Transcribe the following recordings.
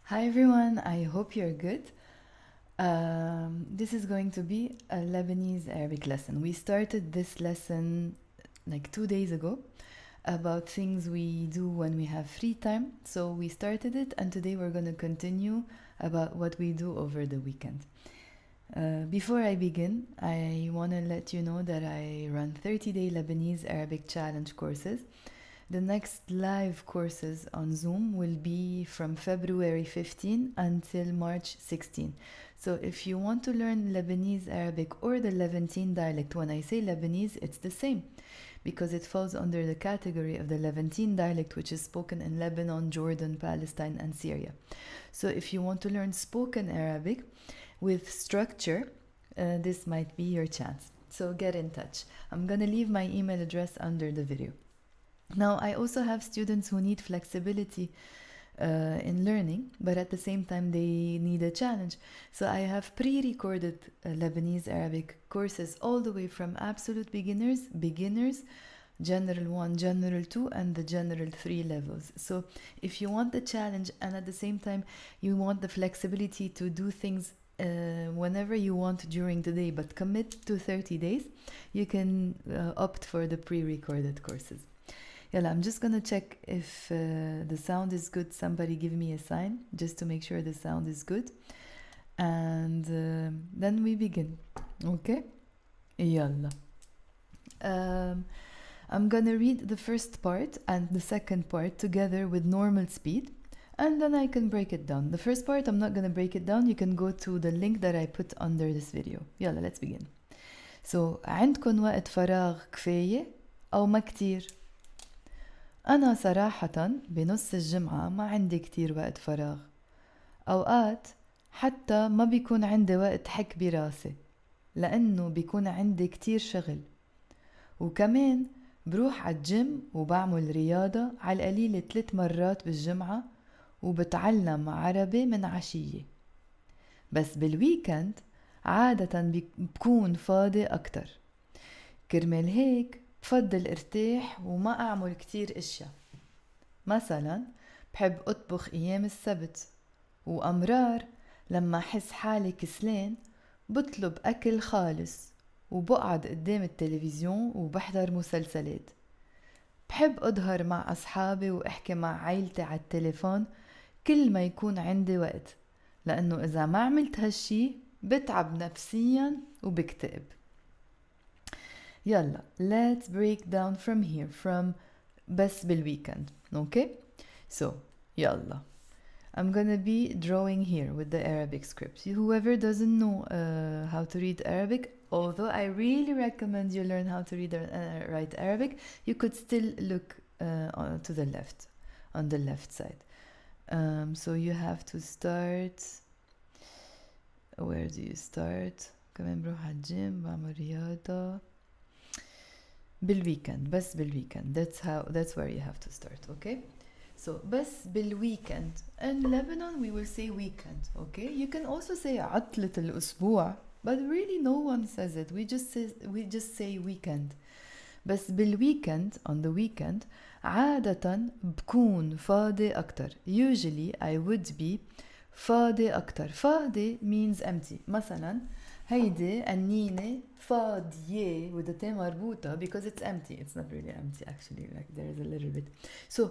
Hi everyone, I hope you're good. This is going to be a Lebanese Arabic lesson. We started this lesson like 2 days ago about things we do when we have free time. So we started it, and today we're going to continue about what we do over the weekend. Before I begin, I want to let you know that I run 30-day Lebanese Arabic challenge courses. The next live courses on Zoom will be from February 15 until March 16. So if you want to learn Lebanese Arabic or the Levantine dialect, when I say Lebanese, it's the same because it falls under the category of the Levantine dialect, which is spoken in Lebanon, Jordan, Palestine, and Syria. So if you want to learn spoken Arabic with structure, this might be your chance. So get in touch. I'm gonna leave my email address under the video. Now, I also have students who need flexibility in learning, but at the same time, they need a challenge. So, I have pre recorded Lebanese Arabic courses all the way from absolute beginners, General 1, General 2, and the General 3 levels. So, if you want the challenge and at the same time you want the flexibility to do things whenever you want during the day, but commit to 30 days, you can opt for the pre recorded courses. Yalla, I'm just gonna check if the sound is good. Somebody give me a sign just to make sure the sound is good. And then we begin. Okay? Yalla. I'm gonna read the first part and the second part together with normal speed, and then I can break it down. The first part, I'm not gonna break it down. You can go to the link that I put under this video. Yalla, let's begin. So, عندكن وقت فراغ كفاية أو ما كتير؟ أنا صراحة بنص الجمعة ما عندي كتير وقت فراغ. أوقات حتى ما بيكون عندي وقت حك براسي لأنه بيكون عندي كتير شغل، وكمان بروح عالجيم وبعمل رياضة على القليلة 3 مرات بالجمعة، وبتعلم عربي من عشية. بس بالويكند عادة بكون فاضي أكتر، كرمال هيك بفضل ارتاح وما اعمل كتير اشياء. مثلا بحب اطبخ ايام السبت، وامرار لما احس حالي كسلان بطلب اكل خالص وبقعد قدام التلفزيون وبحضر مسلسلات. بحب اظهر مع اصحابي واحكي مع عيلتي على التليفون كل ما يكون عندي وقت، لانه اذا ما عملت هالشي بتعب نفسيا وبكتئب. يلا let's break down from here from بس بالweekend. Okay, so يلا I'm gonna be drawing here with the Arabic script. Whoever doesn't know how to read Arabic, although I really recommend you learn how to read and write Arabic, you could still look to the left, on the left side. So you have to start. Where do you start? كمان بروح على الجيم بعمل رياضة بالweekend. بس بالweekend. That's where you have to start. Okay, so بس بالweekend. In Lebanon we will say weekend. Okay, you can also say عطلة الأسبوع, but really no one says it. We just say weekend. بس بالweekend, on the weekend, عادة بكون فاضي أكتر. Usually I would be فاضي أكتر. فاضي means empty. مثلا هيدي النينة فاضية with the T مربوطة because it's empty. It's not really empty actually, like there is a little bit. So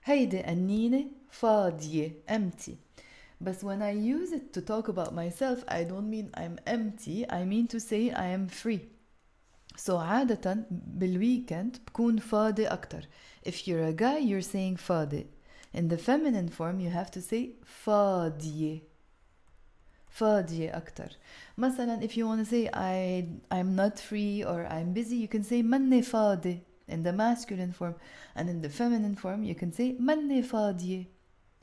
هيدي النينة فاضية, empty. But when I use it to talk about myself, I don't mean I'm empty, I mean to say I am free. So عادة بالweekend بكون فاضي أكتر. If you're a guy, you're saying فاضي. In the feminine form, you have to say فاضية. فاضية أكتر. مثلا if you want to say I'm not free or I'm busy, you can say مني فاضي in the masculine form, and in the feminine form you can say مني فاضية.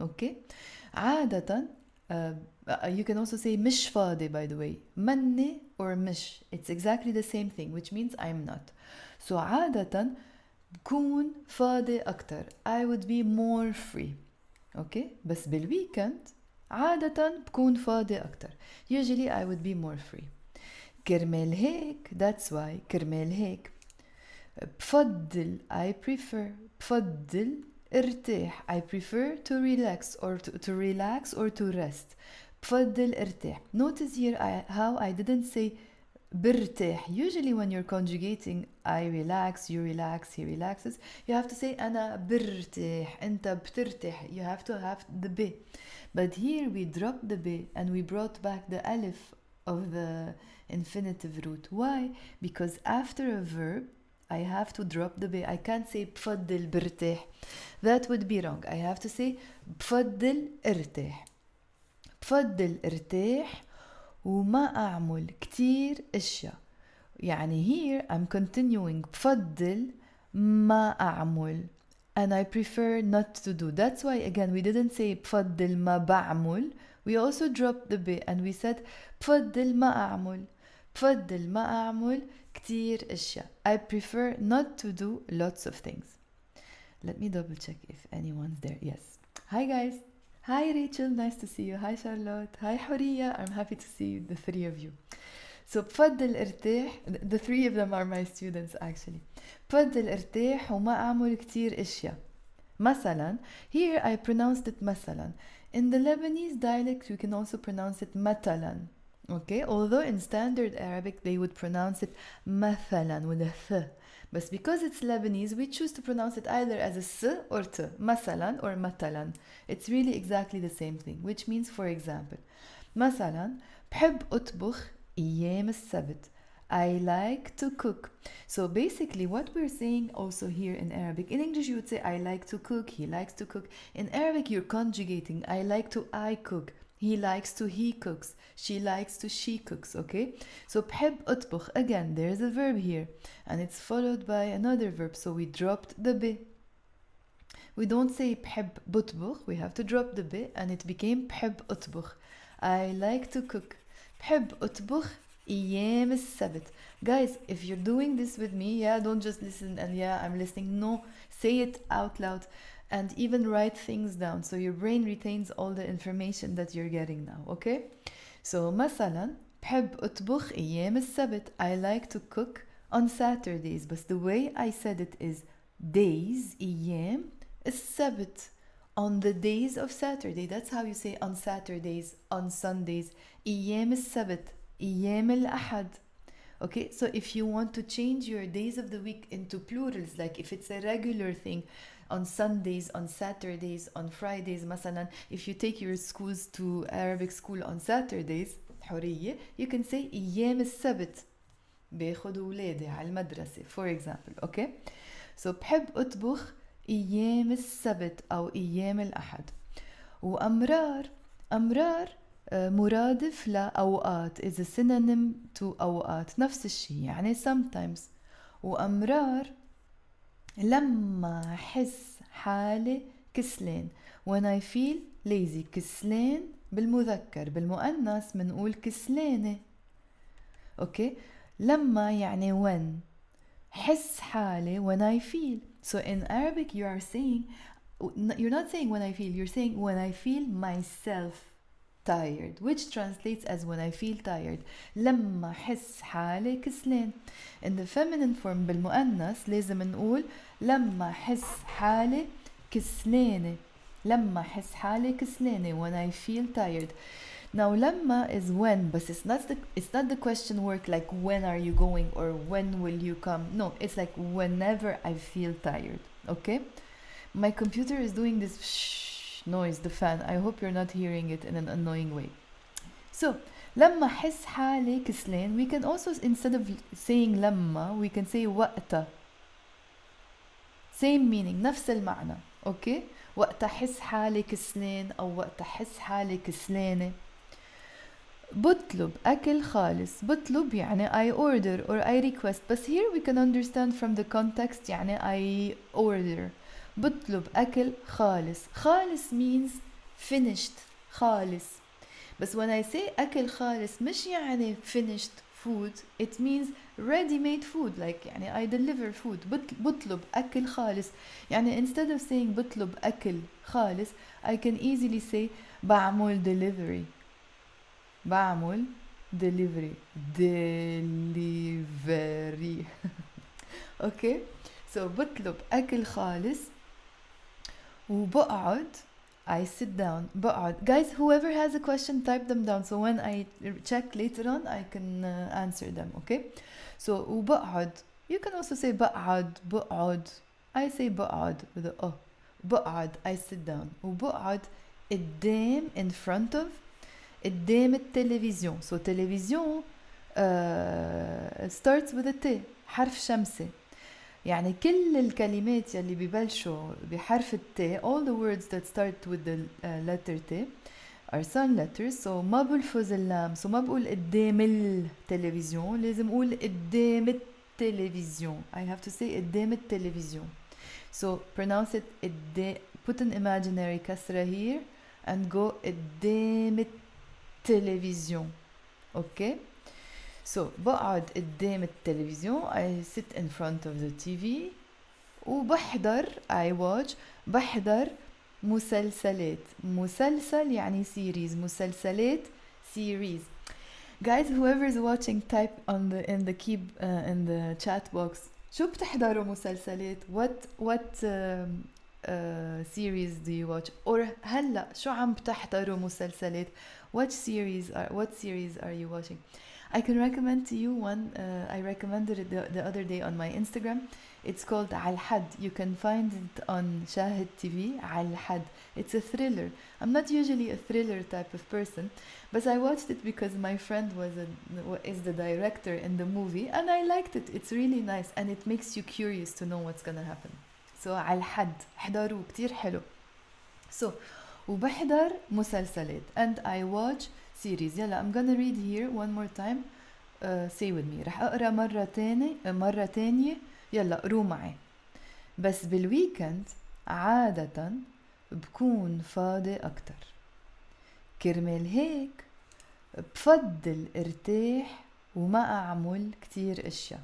Okay, عادة you can also say مش فاضي, by the way. مني or مش, it's exactly the same thing, which means I'm not. So عادة بكون فاضي أكتر, I would be more free. Okay, بس بالweekend عادة بكون فاضي أكتر. Usually I would be more free. كرمال هيك, that's why, كرمال هيك بفضل, I prefer, بفضل ارتاح. I prefer to relax or to rest. بفضل ارتاح. Notice here how I didn't say برتاح. Usually when you're conjugating I relax, you relax, he relaxes, you have to say أنا برتاح, أنت بترتاح. You have to have the ب. But here we dropped the ب and we brought back the alif of the infinitive root. Why? Because after a verb I have to drop the ب. I can't say بفضل برتاح. That would be wrong. I have to say بفضل ارتاح. بفضل ارتاح وما أعمل كتير أشياء. يعني here I'm continuing بفضل ما أعمل and I prefer not to do. That's why again we didn't say بفضل ما بعمل. We also dropped the ب and we said بفضل ما أعمل. بفضل ما أعمل كتير أشياء. I prefer not to do lots of things. Let me double check if anyone's there. Yes. Hi guys. Hi Rachel, nice to see you. Hi Charlotte. Hi Huriya, I'm happy to see you, the three of you. So بفضل ارتاح, the three of them are my students actually. بفضل ارتاح وما أعمل كتير أشياء. مثلا, here I pronounced it مثلا. In the Lebanese dialect you can also pronounce it مثلا. Okay, although in standard Arabic they would pronounce it مثلا with a th. But because it's Lebanese, we choose to pronounce it either as a s or t, مثلا or مثلا. It's really exactly the same thing, which means, for example, مثلا بحب أطبخ أيام السبت. I like to cook. So basically what we're saying also here in Arabic, in English you would say I like to cook, he likes to cook. In Arabic you're conjugating I like to I cook. He likes to he cooks. She likes to she cooks, okay? So بحب أطبخ, again, there's a verb here. And it's followed by another verb. So we dropped the ب. We don't say بحب بطبخ. We have to drop the ب and it became بحب أطبخ. I like to cook. بحب أطبخ أيام السبت. Guys, if you're doing this with me, yeah, don't just listen and yeah, I'm listening. No, say it out loud. And even write things down so your brain retains all the information that you're getting now, okay? So مثلا بحب أطبخ أيام السبت. I like to cook on Saturdays, but the way I said it is days, أيام السبت, on the days of Saturday. That's how you say on Saturdays, on Sundays. أيام السبت, أيام الأحد. Okay, so if you want to change your days of the week into plurals, like if it's a regular thing, on Sundays, on Saturdays, on Fridays مثلا, if you take your schools to Arabic school on Saturdays, حرية, you can say أيام السبت باخد ولادي على المدرسة, for example, okay? So بحب أطبخ أيام السبت أو أيام الأحد. وأمرار, أمرار مرادف لأوقات, is a synonym to أوقات, نفس الشيء, يعني sometimes. وأمرار لما أحس حالي كسلان, when I feel lazy. كسلان بالمذكر, بالمؤنث منقول كسلانة. okay, لما يعني when, حس حالي when I feel. So in Arabic you are saying, you're not saying when I feel, you're saying when I feel myself tired, which translates as when I feel tired. لما حس حالي كسلان. In the feminine form بالمؤنث لازم نقول لما حس حالي كسلانة. لما حس حالي كسلانة, when I feel tired. Now لما is when, but it's not the question work like when are you going or when will you come. No, it's like whenever I feel tired. Okay? My computer is doing this noise, the fan. I hope you're not hearing it in an annoying way. So لما حس حالي كسلان, we can also, instead of saying لما, we can say وقتا. Same meaning, نفس المعنى. Okay? وقت أحس حالي كسلان أو وقت أحس حالي كسلانة. بطلب أكل خالص. بطلب يعني I order or I request. But here we can understand from the context يعني I order. بطلب أكل خالص. خالص means finished. خالص. But when I say أكل خالص مش يعني finished food. It means ready-made food. Like يعني I deliver food. بطلب أكل خالص. يعني instead of saying بطلب أكل خالص, I can easily say بعمل delivery. بعمل delivery. Delivery. Okay? So بطلب أكل خالص وبقعد I sit down بقعد. Guys, whoever has a question, type them down so when I check later on I can answer them, okay? So وبقعد, you can also say بقعد. I say بقعد with a بقعد, I sit down. وبقعد قدام, in front of, قدام التلفزيون. So تلفزيون starts with a T, حرف شمسي. يعني كل الكلمات يلي ببلشوا بحرف الت, all the words that start with the letter T are silent letters. So ما بلفظ اللام, so ما بقول قدام التلفزيون, لازم أقول قدام التلفزيون. I have to say قدام التلفزيون. So pronounce it قدام, put an imaginary كسرة here and go قدام التلفزيون. Okay? So بقعد قدام التلفزيون, I sit in front of the TV. وبحضر, I watch, بحضر مسلسلات. مسلسل يعني series, مسلسلات series. Guys, whoever is watching, type on the in the chat box. شو بتحضروا مسلسلات? What series do you watch? Or هلا شو عم بتحضروا مسلسلات? What series are you watching? I can recommend to you one. I recommended it the other day on my Instagram. It's called Al Had. You can find it on Shahid TV. Al Had. It's a thriller. I'm not usually a thriller type of person, but I watched it because my friend is the director in the movie, and I liked it. It's really nice, and it makes you curious to know what's gonna happen. So Al Had. احضروه كتير حلو. So وبحضر مسلسلات and I watch series. يلا I'm gonna read here one more time. Say with me. رح أقرأ مرة تانية. يلا قروا معي. بس بالويكند عادة بكون فاضي أكتر. كرمال هيك بفضل ارتاح وما أعمل كتير أشياء.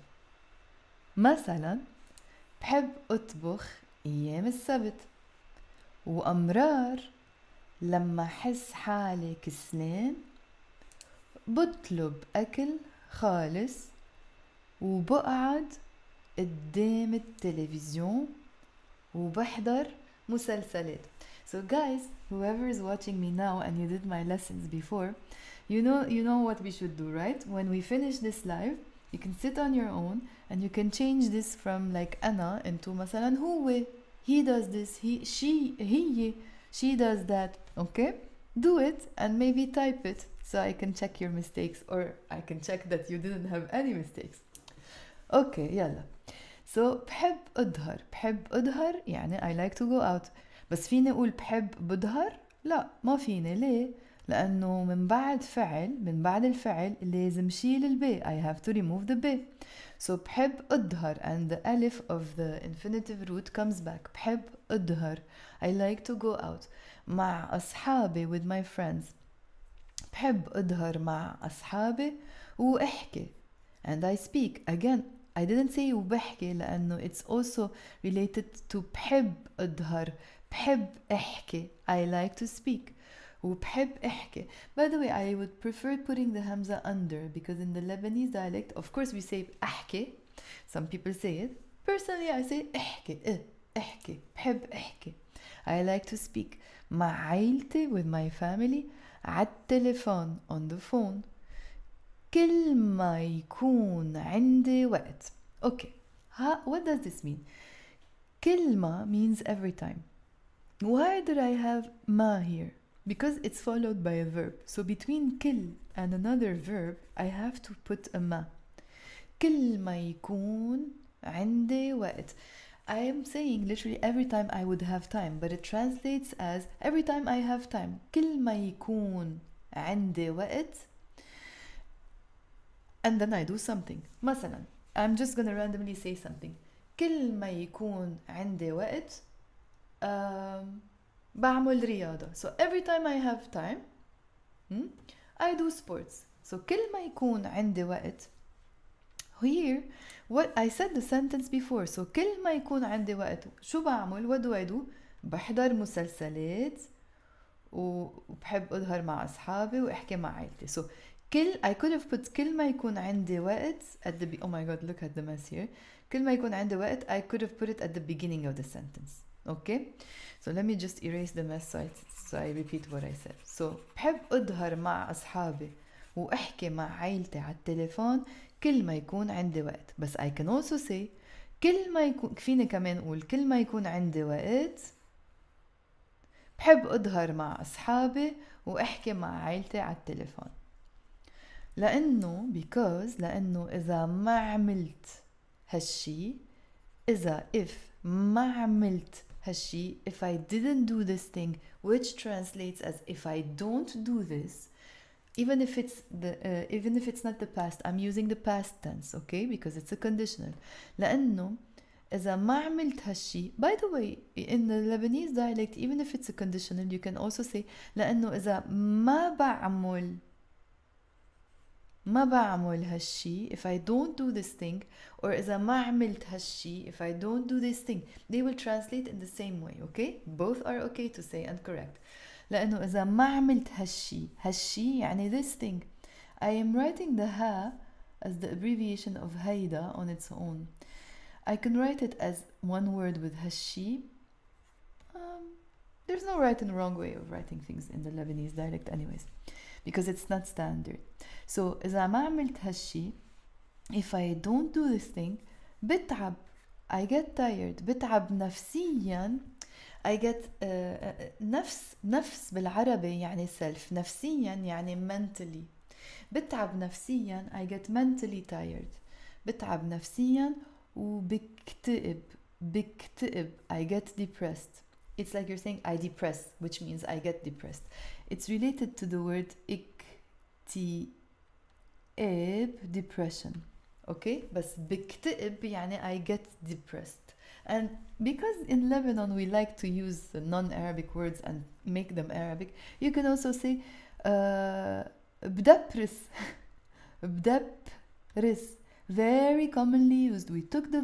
مثلا بحب أطبخ أيام السبت. وأمرار لما أحس حالي كسلان بطلب أكل خالص وبقعد قدام التلفزيون وبحضر مسلسلات. So guys, whoever is watching me now and you did my lessons before, you know what we should do, right? When we finish this live, you can sit on your own and you can change this from like أنا into مثلا هو, he does this, she does that. Okay? Do it and maybe type it so I can check your mistakes or I can check that you didn't have any mistakes. Okay, يلا. So بحب أظهر يعني I like to go out. بس فيني أقول بحب بظهر؟ لا ما فيني. ليه؟ لأنه من بعد الفعل لازم شيل البي. I have to remove the B. So بحب أظهر and the alif of the infinitive root comes back. بحب أظهر. I like to go out. مع أصحابي with my friends. بحب أظهر مع أصحابي وأحكي. And I speak. Again, I didn't say وبحكي لأنه it's also related to بحب أظهر. بحب أحكي. I like to speak. وبحب أحكي. By the way, I would prefer putting the hamza under because in the Lebanese dialect, of course we say أحكي. Some people say it. Personally, I say أحكي. أحكي. بحب أحكي. I like to speak. مع عائلتي with my family عالتليفون on the phone. كل ما يكون عندي وقت. Okay. What does this mean? كل ما means every time. Why did I have ما here? Because it's followed by a verb. So between كل and another verb, I have to put a ما. كل ما يكون عندي وقت. I am saying literally every time I would have time, but it translates as every time I have time. كل ما يكون عندي وقت. And then I do something. مثلا, I'm just gonna randomly say something. كل ما يكون عندي وقت بعمل رياضة. So every time I have time, I do sports. So كل ما يكون عندي وقت. Here, what I said the sentence before. So كل ما يكون عندي وقت شو بعمل? What do I do? بحضر مسلسلات وبحب أظهر مع أصحابي وأحكي مع عائلتي. So I could have put كل ما يكون عندي وقت at the oh my god, look at the mess here. كل ما يكون عندي وقت I could have put it at the beginning of the sentence. Okay, so let me just erase the mess so I repeat what I said. So بحب أظهر مع أصحابي وأحكي مع عائلتي على التليفون كل ما يكون عندي وقت. بس I can also say كل ما يكون فيني كمان أقول كل ما يكون عندي وقت بحب أظهر مع أصحابي وأحكي مع عائلتي على التليفون. لأنه إذا ما عملت هالشي if ما عملت هالشي, if I didn't do this thing, which translates as if I don't do this, even if it's not the past, I'm using the past tense, okay, because it's a conditional. لأنه إذا ما عملت هالشي, by the way, in the Lebanese dialect, even if it's a conditional, you can also say لأنه إذا ما بعمل هالشي, if I don't do this thing, or إذا ما عملت هالشي, if I don't do this thing, they will translate in the same way, okay? Both are okay to say and correct. لأنه إذا ما عملت هالشي يعني this thing. I am writing the ha as the abbreviation of هيدا on its own. I can write it as one word with هالشي. There's no right and wrong way of writing things in the Lebanese dialect anyways, because it's not standard. So إذا ما عملت هالشي, if I don't do this thing, بتعب, I get tired, بتعب نفسيا, I get نفس بالعربي يعني self, نفسيا يعني mentally, بتعب نفسيا, I get mentally tired, بتعب نفسيا وبكتئب, I get depressed. It's like you're saying I depress, which means I get depressed. It's related to the word depression, okay? بس بكتئب يعني I get depressed. And because in Lebanon we like to use non-Arabic words and make them Arabic, you can also say بدبرس. Very commonly used. We took the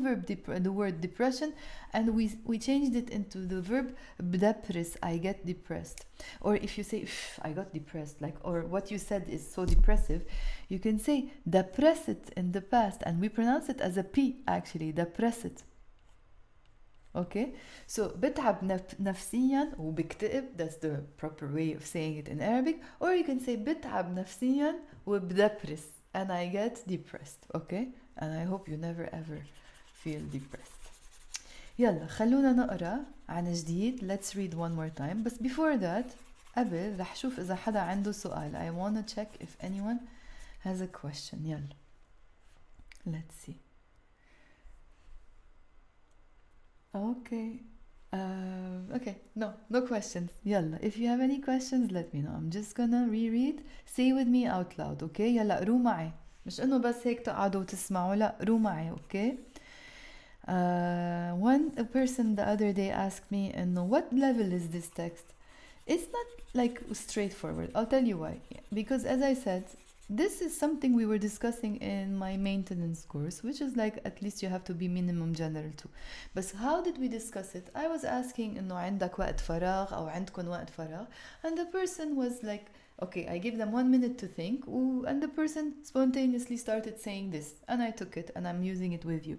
word depression and we changed it into the verb بدبرس, I get depressed. Or if you say I got depressed, like, or what you said is so depressive, you can say depressed in the past, and we pronounce it as a P actually, depressed. Okay, so بتعب نفسيا وبكتئب, that's the proper way of saying it in Arabic. Or you can say بتعب نفسيا وبدبرس, and I get depressed, okay? And I hope you never ever feel depressed. يلا خلونا نقرأ عن جديد. Let's read one more time. But before that, قبل رح شوف إذا حدا عنده سؤال. I want to check if anyone has a question. يلا. Let's see. Okay. Okay, no questions. يلا, if you have any questions, let me know. I'm just gonna reread. Say with me out loud, okay? يلا قروا معي. مش إنه بس هيك تقعدوا وتسمعوا, لا قروا معي, okay? A person the other day asked me, إنه what level is this text? It's not like straightforward. I'll tell you why. Because as I said, this is something we were discussing in my maintenance course, which is like at least you have to be minimum general too. But how did we discuss it? I was asking إنه عندك وقت فراغ أو عندكم وقت فراغ, and the person was like, okay, I give them 1 minute to think, and the person spontaneously started saying this, and I took it and I'm using it with you.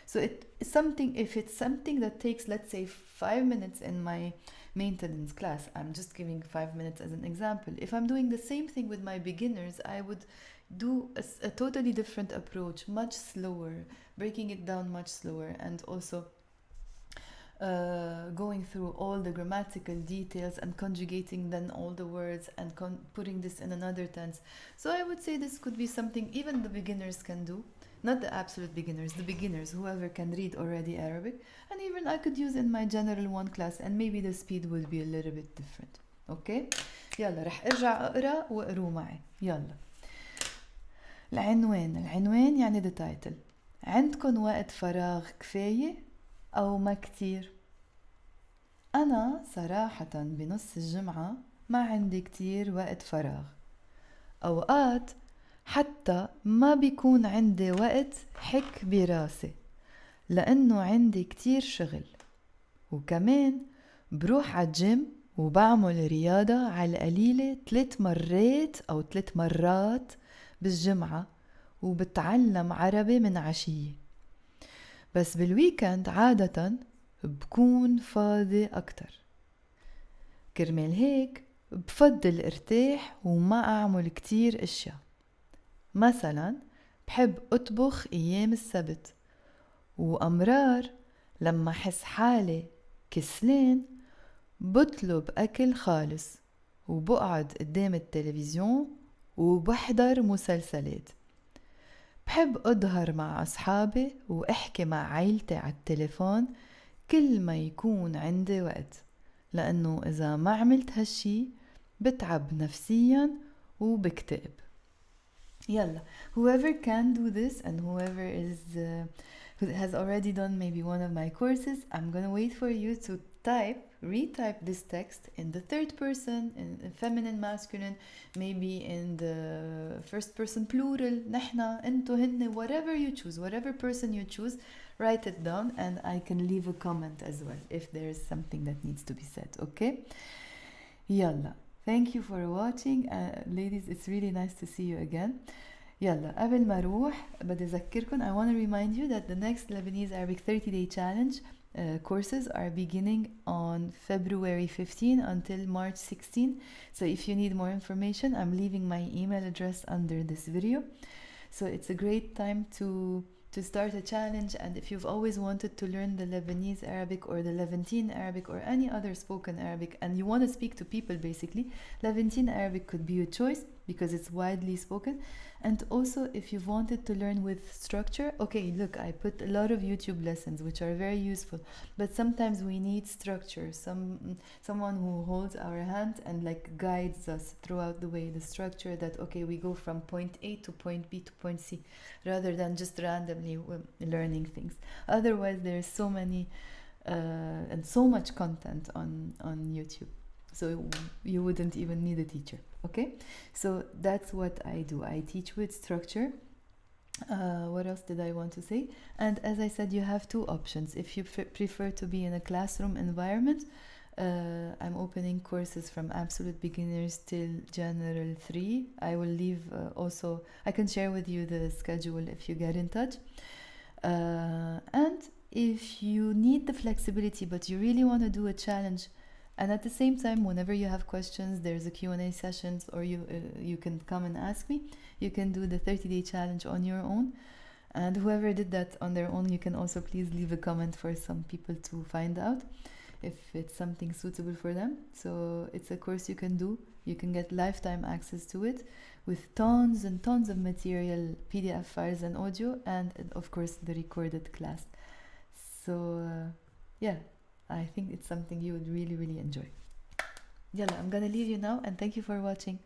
So if it's something that takes, let's say, 5 minutes in my maintenance class, I'm just giving 5 minutes as an example. If I'm doing the same thing with my beginners, I would do a totally different approach, much slower, breaking it down much slower, and also going through all the grammatical details and conjugating then all the words and putting this in another tense. So I would say this could be something even the beginners can do. Not the absolute beginners, the beginners, whoever can read already Arabic. And even I could use in my general 1 class, and maybe the speed will be a little bit different. Okay? يلا رح ارجع اقرا واقروا معي. يلا. العنوان يعني the title. عندكن وقت فراغ كفاية أو ما كتير؟ أنا صراحة بنص الجمعة ما عندي كتير وقت فراغ. أوقات حتى ما بيكون عندي وقت حك براسي لأنه عندي كتير شغل. وكمان بروح عالجيم وبعمل رياضة على القليلة 3 مرات بالجمعة, وبتعلم عربي من عشية. بس بالويكند عادة بكون فاضي أكتر. كرمال هيك بفضل ارتاح وما أعمل كتير أشياء. مثلا بحب أطبخ أيام السبت، وأمرار لما حس حالي كسلان بطلب أكل خالص وبقعد قدام التلفزيون وبحضر مسلسلات. بحب أظهر مع أصحابي وأحكي مع عيلتي على التليفون كل ما يكون عندي وقت، لأنه إذا ما عملت هالشي بتعب نفسيا وبكتئب. يلا, whoever can do this and whoever who has already done maybe one of my courses, I'm gonna wait for you to retype this text in the third person, in feminine, masculine, maybe in the first person plural, نحنا, انتو, هن, whatever you choose, whatever person you choose, write it down and I can leave a comment as well if there is something that needs to be said, okay? Yalla. Thank you for watching. Ladies, it's really nice to see you again. يلا قبل ما أروح بدي أذكركم, I want to remind you that the next Lebanese Arabic 30-day challenge courses are beginning on February 15 until March 16. So if you need more information, I'm leaving my email address under this video. So it's a great time to start a challenge, and if you've always wanted to learn the Lebanese Arabic or the Levantine Arabic or any other spoken Arabic and you want to speak to people, basically, Levantine Arabic could be a choice because it's widely spoken. And also if you've wanted to learn with structure, okay, look, I put a lot of YouTube lessons which are very useful, but sometimes we need structure, someone who holds our hand and like guides us throughout the way, the structure that, okay, we go from point A to point B to point C, rather than just randomly learning things. Otherwise there's so many and so much content on YouTube, so you wouldn't even need a teacher. Okay, so that's what I do. I teach with structure. What else did I want to say? And as I said, you have two options. If you prefer to be in a classroom environment, I'm opening courses from absolute beginners till general 3. I will leave also, I can share with you the schedule if you get in touch. And if you need the flexibility but you really want to do a challenge, and at the same time, whenever you have questions, there's a Q&A sessions, or you can come and ask me. You can do the 30-day challenge on your own. And whoever did that on their own, you can also please leave a comment for some people to find out if it's something suitable for them. So it's a course you can do. You can get lifetime access to it with tons and tons of material, PDF files and audio, and of course the recorded class. So yeah, I think it's something you would really, really enjoy. Yalla, I'm gonna leave you now and thank you for watching.